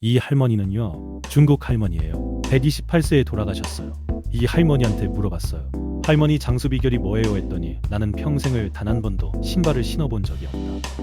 이 할머니는요, 중국 할머니예요. 128세에 돌아가셨어요. 이 할머니한테 물어봤어요. 할머니 장수 비결이 뭐예요 했더니 나는 평생을 단 한 번도 신발을 신어본 적이 없다.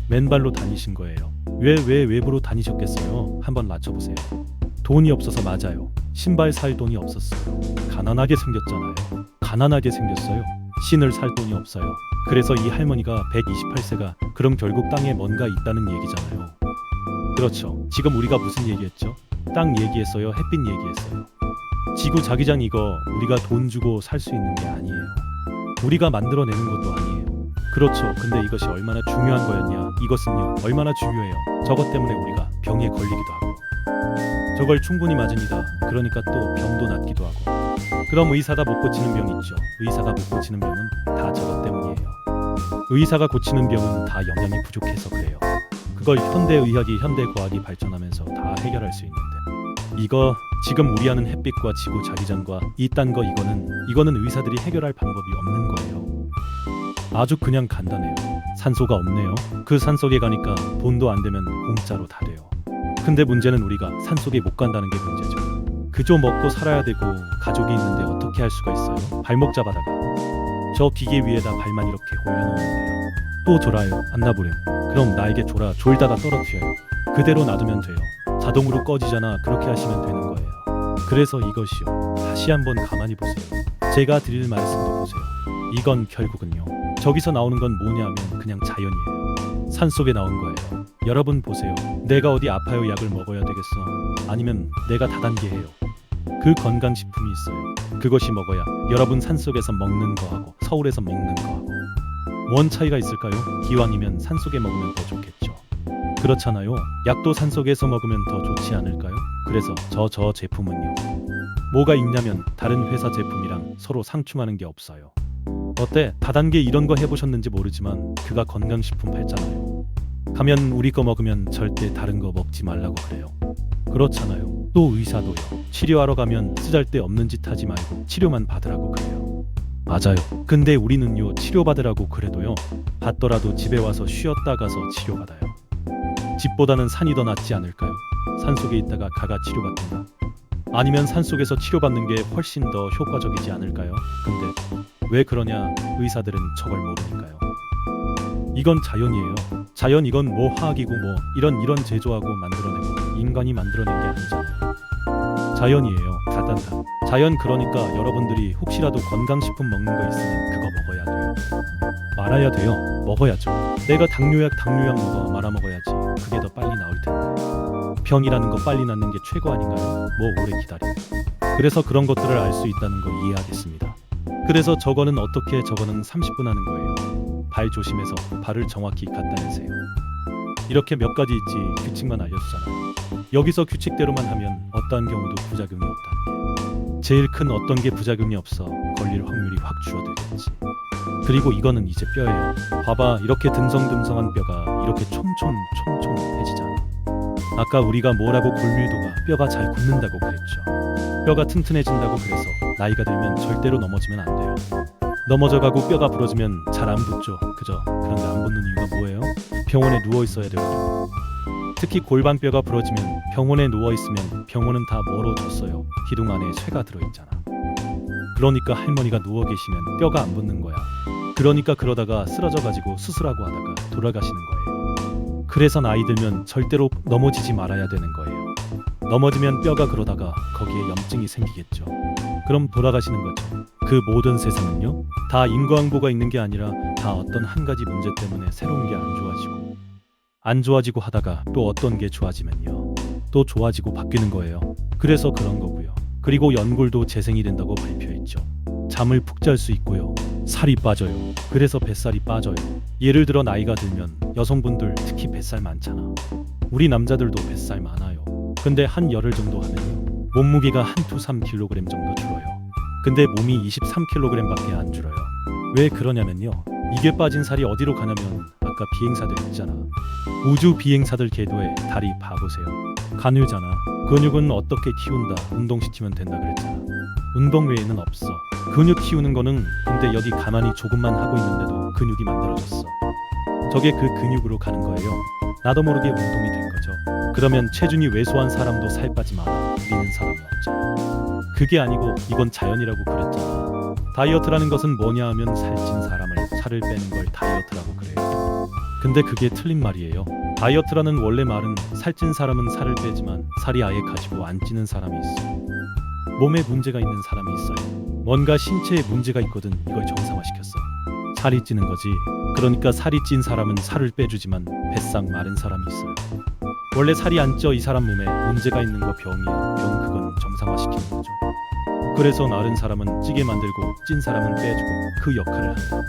맨발로 다니신 거예요. 왜 외부로 다니셨겠어요? 한번 맞춰보세요. 돈이 없어서 맞아요. 신발 살 돈이 없었어요. 가난하게 생겼잖아요. 가난하게 생겼어요. 신을 살 돈이 없어요. 그래서 이 할머니가 128세가 그럼 결국 땅에 뭔가 있다는 얘기잖아요. 그렇죠. 지금 우리가 무슨 얘기했죠? 땅 얘기했어요? 햇빛 얘기했어요? 지구 자기장 이거 우리가 돈 주고 살 수 있는 게 아니에요. 우리가 만들어내는 것도 아니에요. 그렇죠. 근데 이것이 얼마나 중요한 거였냐? 이것은요, 얼마나 중요해요. 저것 때문에 우리가 병에 걸리기도 하고 저걸 충분히 맞으니다. 그러니까 또 병도 낫기도 하고. 그럼 의사가 못 고치는 병 있죠. 의사가 못 고치는 병은 다 저것 때문이에요. 의사가 고치는 병은 다 영양이 부족해서 그래요. 그걸 현대의학이 현대과학이 발전하면서 다 해결할 수 있는데 이거 지금 우리 아는 햇빛과 지구 자기장과 이딴 거 이거는 의사들이 해결할 방법이 없는 거예요. 아주 그냥 간단해요. 산소가 없네요. 그 산속에 가니까 돈도 안 되면 공짜로 다 돼요. 근데 문제는 우리가 산속에 못 간다는 게 문제죠. 그저 먹고 살아야 되고 가족이 있는데 어떻게 할 수가 있어요? 발목 잡아다가 저 기계 위에다 발만 이렇게 올려놓는데요. 또 졸아요. 안 나부렴. 그럼 나에게 졸다가 떨어뜨려요. 그대로 놔두면 돼요. 자동으로 꺼지잖아. 그렇게 하시면 되는 거예요. 그래서 이것이요. 다시 한번 가만히 보세요. 제가 드릴 말씀도 보세요. 이건 결국은요. 저기서 나오는 건 뭐냐면 그냥 자연이에요. 산속에 나온 거예요. 여러분 보세요. 내가 어디 아파요 약을 먹어야 되겠어? 아니면 내가 다단계예요. 그 건강식품이 있어요. 그것이 먹어야 여러분 산속에서 먹는 거하고 서울에서 먹는 거하고 뭔 차이가 있을까요? 기왕이면 산속에 먹으면 더 좋겠죠. 그렇잖아요. 약도 산속에서 먹으면 더 좋지 않을까요? 그래서 저 제품은요. 뭐가 있냐면 다른 회사 제품이랑 서로 상충하는 게 없어요. 어때? 다단계 이런 거 해보셨는지 모르지만 그가 건강식품 팔잖아요. 가면 우리 거 먹으면 절대 다른 거 먹지 말라고 그래요. 그렇잖아요. 또 의사도요. 치료하러 가면 쓰잘데없는 짓 하지 말고 치료만 받으라고 그래요. 맞아요. 근데 우리는요, 치료받으라고 그래도요, 받더라도 집에 와서 쉬었다 가서 치료받아요. 집보다는 산이 더 낫지 않을까요? 산속에 있다가 가가 치료받든가. 아니면 산속에서 치료받는 게 훨씬 더 효과적이지 않을까요? 근데 왜 그러냐? 의사들은 저걸 모르니까요. 이건 자연이에요. 자연 이건 뭐 화학이고 뭐 이런 제조하고 만들어내고 인간이 만들어낸 게 아니잖아요. 자연이에요. 다. 자연 그러니까 여러분들이 혹시라도 건강식품 먹는 거 있으면 그거 먹어야 돼요. 말아야 돼요. 먹어야죠. 내가 당뇨약 먹어 말아 먹어야지. 그게 더 빨리 나을 텐데. 병이라는 거 빨리 낫는 게 최고 아닌가요? 뭐 오래 기다려. 그래서 그런 것들을 알 수 있다는 거 이해하겠습니다. 그래서 저거는 30분 하는 거예요. 발 조심해서 발을 정확히 갖다 대세요. 이렇게 몇 가지 있지 규칙만 알려주잖아요. 여기서 규칙대로만 하면 어떠한 경우도 부작용이 없다는 게. 제일 큰 어떤 게 부작용이 없어 걸릴 확률이 확 줄어들겠지. 그리고 이거는 이제 뼈예요. 봐봐 이렇게 듬성듬성한 뼈가 이렇게 촘촘해지잖아. 아까 우리가 뭐라고 골밀도가 뼈가 잘 굳는다고 그랬죠. 뼈가 튼튼해진다고 그래서 나이가 들면 절대로 넘어지면 안 돼요. 넘어져가고 뼈가 부러지면 잘 안 붙죠. 그죠? 그런데 안 붙는 이유가 뭐예요? 병원에 누워 있어야 되거든요. 특히 골반뼈가 부러지면 병원에 누워 있으면 병원은 다 멀어졌어요. 기둥 안에 쇠가 들어있잖아. 그러니까 할머니가 누워 계시면 뼈가 안 붙는 거야. 그러니까 그러다가 쓰러져가지고 수술하고 하다가 돌아가시는 거예요. 그래서 나이 들면 절대로 넘어지지 말아야 되는 거예요. 넘어지면 뼈가 그러다가 거기에 염증이 생기겠죠. 그럼 돌아가시는 거죠. 그 모든 세상은요, 다 인과응보가 있는 게 아니라 다 어떤 한 가지 문제 때문에 새로운 게 안 좋아지고 하다가 또 어떤 게 좋아지면요, 또 좋아지고 바뀌는 거예요. 그래서 그런 거고요. 그리고 연골도 재생이 된다고 발표했죠. 잠을 푹 잘 수 있고요. 살이 빠져요. 그래서 뱃살이 빠져요. 예를 들어 나이가 들면 여성분들 특히 뱃살 많잖아. 우리 남자들도 뱃살 많아요. 근데 한 열흘 정도 하면요, 몸무게가 한 2-3kg 정도 줄어요. 근데 몸이 23kg밖에 안 줄어요. 왜 그러냐면요, 이게 빠진 살이 어디로 가냐면 아까 비행사들 있잖아. 우주 비행사들 궤도에 다리 봐보세요. 간유잖아. 근육은 어떻게 키운다, 운동시키면 된다 그랬잖아. 운동 외에는 없어. 근육 키우는 거는 근데 여기 가만히 조금만 하고 있는데도 근육이 만들어졌어. 저게 그 근육으로 가는 거예요. 나도 모르게 운동이 된 거죠. 그러면 체중이 왜소한 사람도 살 빠지 마라 믿는 사람이 없잖아. 그게 아니고 이건 자연이라고 그랬잖아. 다이어트라는 것은 뭐냐 하면 살찐 사람을 살을 빼는 걸 다이어트라고 그래요. 근데 그게 틀린 말이에요. 다이어트라는 원래 말은 살찐 사람은 살을 빼지만 살이 아예 가지고 안 찌는 사람이 있어. 몸에 문제가 있는 사람이 있어요. 뭔가 신체에 문제가 있거든. 이걸 정상화시켰어. 살이 찌는 거지. 그러니까 살이 찐 사람은 살을 빼주지만 뱃상 마른 사람이 있어요. 원래 살이 안 쪄 이 사람 몸에 문제가 있는 거 병이야. 병 그건 정상화시키는 거죠. 그래서 마른 사람은 찌게 만들고 찐 사람은 빼주고 그 역할을 한다.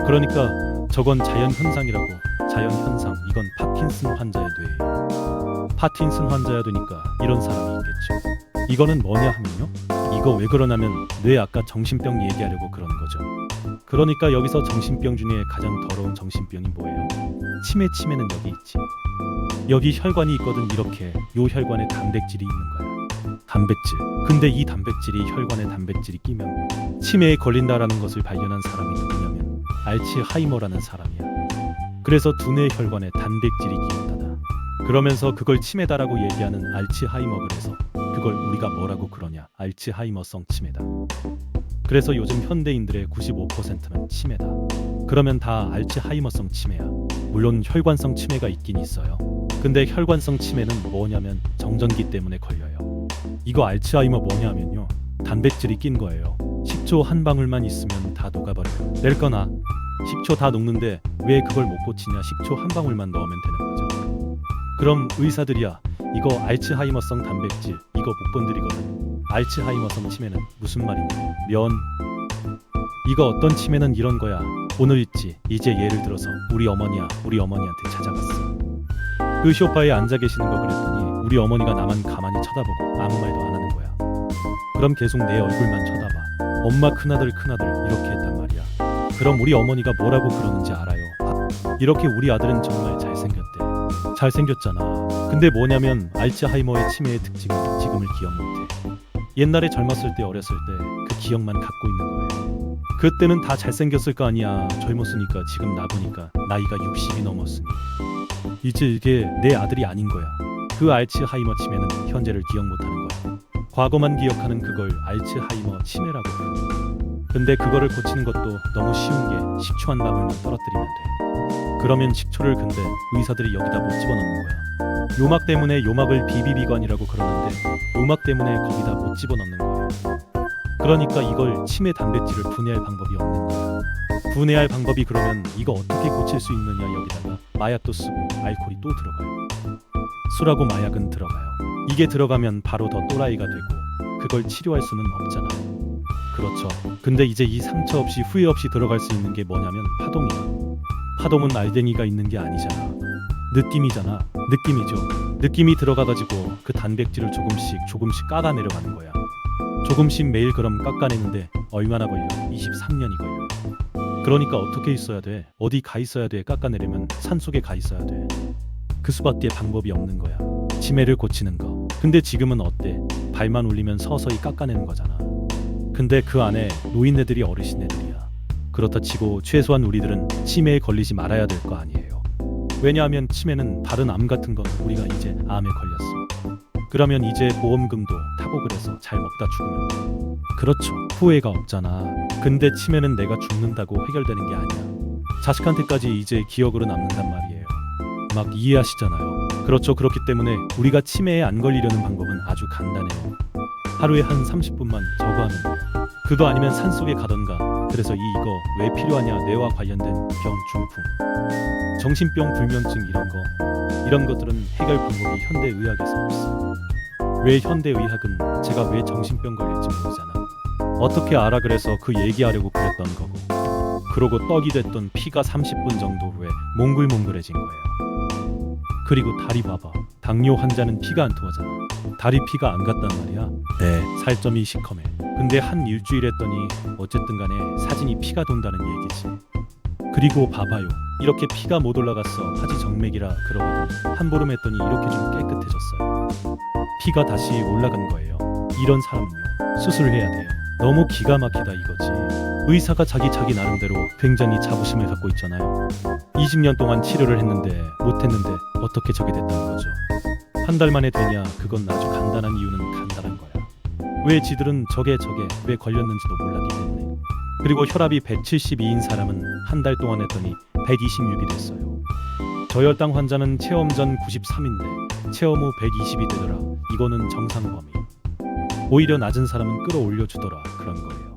그러니까 저건 자연 현상이라고. 자연 현상. 이건 파킨슨 환자의 뇌예요. 파킨슨 환자야 되니까 이런 사람이 있겠죠. 이거는 뭐냐 하면요. 이거 왜 그러냐면 뇌 아까 정신병 얘기하려고 그러는 거죠. 그러니까 여기서 정신병 중에 가장 더러운 정신병이 뭐예요? 치매는 여기 있지. 여기 혈관이 있거든. 이렇게 요 혈관에 단백질이 있는 거야. 단백질. 근데 이 단백질이 혈관에 단백질이 끼면 치매에 걸린다라는 것을 발견한 사람이 누구냐면 알츠하이머라는 사람이야. 그래서 두뇌 혈관에 단백질이 끼었다다. 그러면서 그걸 치매다라고 얘기하는 알츠하이머. 그래서 그걸 우리가 뭐라고 그러냐? 알츠하이머성 치매다. 그래서 요즘 현대인들의 95%는 치매다. 그러면 다 알츠하이머성 치매야. 물론 혈관성 치매가 있긴 있어요. 근데 혈관성 치매는 뭐냐면 정전기 때문에 걸려요. 이거 알츠하이머 뭐냐면요. 단백질이 낀 거예요. 식초 한 방울만 있으면 다 녹아버려요. 낼거나 식초 다 녹는데 왜 그걸 못 고치냐? 식초 한 방울만 넣으면 되는 거죠. 그럼 의사들이야 이거 알츠하이머성 단백질 이거 못 건드리거든. 알츠하이머성 치매는 무슨 말이냐? 이거 어떤 치매는 이런 거야. 오늘 있지. 이제 예를 들어서 우리 어머니야. 우리 어머니한테 찾아갔어. 그 소파에 앉아 계시는 거 그랬더니 우리 어머니가 나만 가만히 쳐다보고 아무 말도 안 하는 거야. 그럼 계속 내 얼굴만 쳐다봐. 엄마 큰아들 이렇게 했단 말이야. 그럼 우리 어머니가 뭐라고 그러는지 알아요? 이렇게 우리 아들은 정말 잘생겼대. 잘생겼잖아. 근데 뭐냐면 알츠하이머의 치매의 특징은 지금을 기억 못해. 옛날에 젊었을 때 어렸을 때 그 기억만 갖고 있는 거예요. 그때는 다 잘생겼을 거 아니야. 젊었으니까. 지금 나 보니까 나이가 60이 넘었으니 이제 이게 내 아들이 아닌 거야. 그 알츠하이머 치매는 현재를 기억 못하는 거야. 과거만 기억하는 그걸 알츠하이머 치매라고 부르는. 근데 그거를 고치는 것도 너무 쉬운 게 식초 한 방울만 떨어뜨리면 돼. 그러면 식초를 근데 의사들이 여기다 못 집어넣는 거야. 요막 때문에 요막을 비비비관이라고 그러는데 요막 때문에 거기다 못 집어넣는 거예요. 그러니까 이걸 치매 단백질을 분해할 방법이 없는 거야. 분해할 방법이 그러면 이거 어떻게 고칠 수 있느냐? 여기다가 마약도 쓰고 알코올이 또 들어가요. 술하고 마약은 들어가요. 이게 들어가면 바로 더 또라이가 되고 그걸 치료할 수는 없잖아요. 그렇죠. 근데 이제 이 상처 없이 후회 없이 들어갈 수 있는 게 뭐냐면 파동이야. 파동은 알갱이가 있는 게 아니잖아. 느낌이잖아. 느낌이죠. 느낌이 들어가가지고 그 단백질을 조금씩 깎아 내려가는 거야. 조금씩 매일 그럼 깎아내는데 얼마나 걸려? 23년이 걸려. 그러니까 어떻게 있어야 돼? 어디 가 있어야 돼? 깎아내려면 산속에 가 있어야 돼. 그 수밖에 방법이 없는 거야. 치매를 고치는 거. 근데 지금은 어때? 발만 올리면 서서히 깎아내는 거잖아. 근데 그 안에 노인네들이 어르신네들이야. 그렇다 치고 최소한 우리들은 치매에 걸리지 말아야 될 거 아니에요. 왜냐하면 치매는 다른 암 같은 건 우리가 이제 암에 걸렸어. 그러면 이제 보험금도 타고 그래서 잘 먹다 죽으면 돼. 그렇죠. 후회가 없잖아. 근데 치매는 내가 죽는다고 해결되는 게 아니야. 자식한테까지 이제 기억으로 남는단 말이에요. 막 이해하시잖아요. 그렇죠. 그렇기 때문에 우리가 치매에 안 걸리려는 방법은 아주 간단해요. 하루에 한 30분만 저거 하면 돼요. 그거 아니면 산속에 가던가. 그래서 이거 왜 필요하냐? 뇌와 관련된 병, 중풍, 정신병, 불면증 이런 것들은 해결 방법이 현대의학에서 없어. 왜 현대의학은 제가 왜 정신병 걸릴지 모르잖아. 어떻게 알아? 그래서 그 얘기하려고 그랬던 거고. 그러고 떡이 됐던 피가 30분 정도 후에 몽글몽글해진 거예요. 그리고 다리 봐봐. 당뇨 환자는 피가 안 통하잖아. 다리 피가 안 갔단 말이야. 네, 살점이 시커매. 근데 한 일주일 했더니 어쨌든 간에 사진이 피가 돈다는 얘기지. 그리고 봐봐요. 이렇게 피가 못 올라갔어. 하지정맥이라 그러거든. 한 보름 했더니 이렇게 좀 깨끗해졌어요. 피가 다시 올라간 거예요. 이런 사람은요, 수술해야 돼요. 너무 기가 막히다 이거지. 의사가 자기 나름대로 굉장히 자부심을 갖고 있잖아요. 20년 동안 치료를 했는데 못했는데 어떻게 저게 됐다는 거죠. 한 달 만에 되냐? 그건 아주 간단한 이유는 간단한 거야. 왜 지들은 저게 왜 걸렸는지도 몰랐기 때문에. 그리고 혈압이 172인 사람은 한 달 동안 했더니 126이 됐어요. 저혈당 환자는 체험 전 93인데 체험 후 120이 되더라. 이거는 정상 범위. 오히려 낮은 사람은 끌어올려 주더라. 그런 거예요.